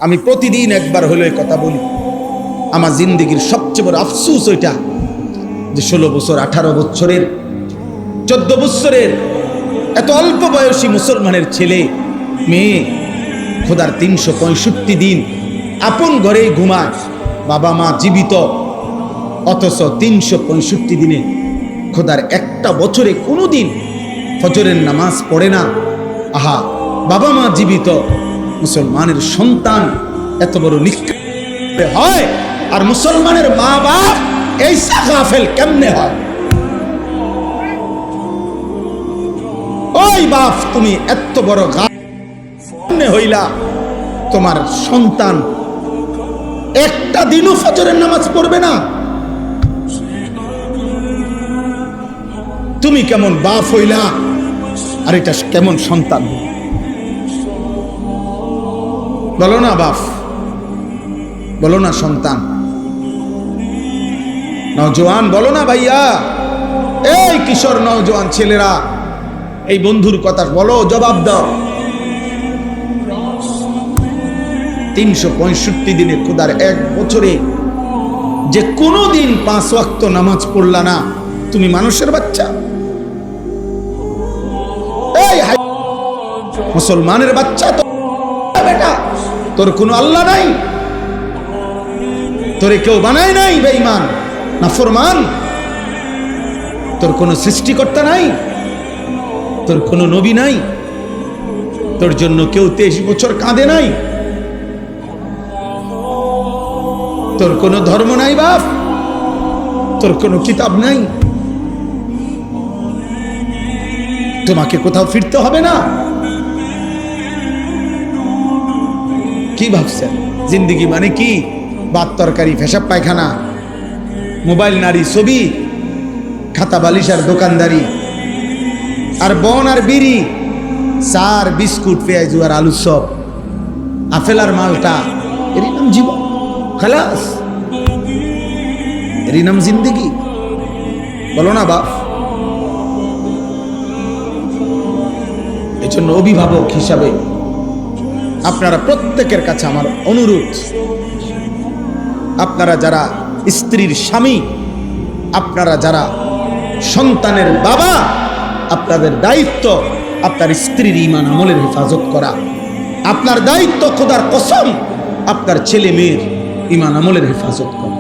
আমি প্রতিদিন একবার হলো এই কথা বলি। আমার জিন্দেগির সবচেয়ে বড় আফসোস ওইটা যে 16 বছর, 18 বছরের, 14 বছরের এত অল্প বয়সী মুসলমানের ছেলে মেয়ে খোদার 365 দিন আপন ঘরেই ঘুমায়, বাবা মা জীবিত, অথচ 365 দিনে খোদার একটা বছরে কোনোদিন ফজরের নামাজ পড়ে না। আহা, বাবা মা জীবিত, মুসলমানের সন্তান এত বড় নিকৃষ্ট হয়, আর মুসলমানের মা বাপ এইসা গাফেল কেমনে হয়? ওই বাপ, তুমি এত বড় গাফেল হইলা, তোমার সন্তান একটা দিনও ফজরের নামাজ পড়বে না। তুমি কেমন বাপ হইলা, আর এটা কেমন সন্তান? বলো না বাপ, বলো না সন্তান, নওজোয়ান বলো না ভাইয়া, এই কিশোর নওজোয়ান ছেলেরা, এই বন্ধুর কথা বলো, জবাব দাও। 365 দিনে খোদার এক বছরে যে কোনো দিন 5 ওয়াক্ত নামাজ পড়লা না, তুমি মানুষের বাচ্চা? এই মুসলমানের বাচ্চা তো বেটা, তোর কোনো আল্লাহ নাই, তোরে কেউ বানায় নাই বেঈমান নাফরমান, তোর কোনো সৃষ্টিকর্তা নাই, তোর কোনো নবী নাই, তোর জন্য কেউ 23 বছর কাঁদে নাই, তোর কোনো ধর্ম নাই বাপ, তোর কোনো কিতাব নাই, তোমাকে কোথাও ফিরতে হবে না? কি ভাবছেন জিন্দেগি মানে কি? ভাত তরকারি, পেশাব পায়খানা, মোবাইল, নারী, ছবি, খাতা বালিশ আর দোকানদারি, আর বন আর বিড়ি, চার বিস্কুট, পেঁয়াজু আর আলু সব, আপেল আর মালটা, এরই নাম জীবন? খালাস, এরই নাম জিন্দেগি? বলো না বাপ। এজন্য অভিভাবক হিসাবে আপনারা প্রত্যেকের কাছে আমার অনুরোধ, আপনারা যারা স্ত্রীর স্বামী, আপনারা যারা সন্তানের বাবা, আপনাদের দায়িত্ব আপনার স্ত্রীর ঈমান আমলের হেফাজত করা। আপনার দায়িত্ব খোদার কসম আপনার ছেলে মেয়ের ঈমান আমলের হেফাজত করা।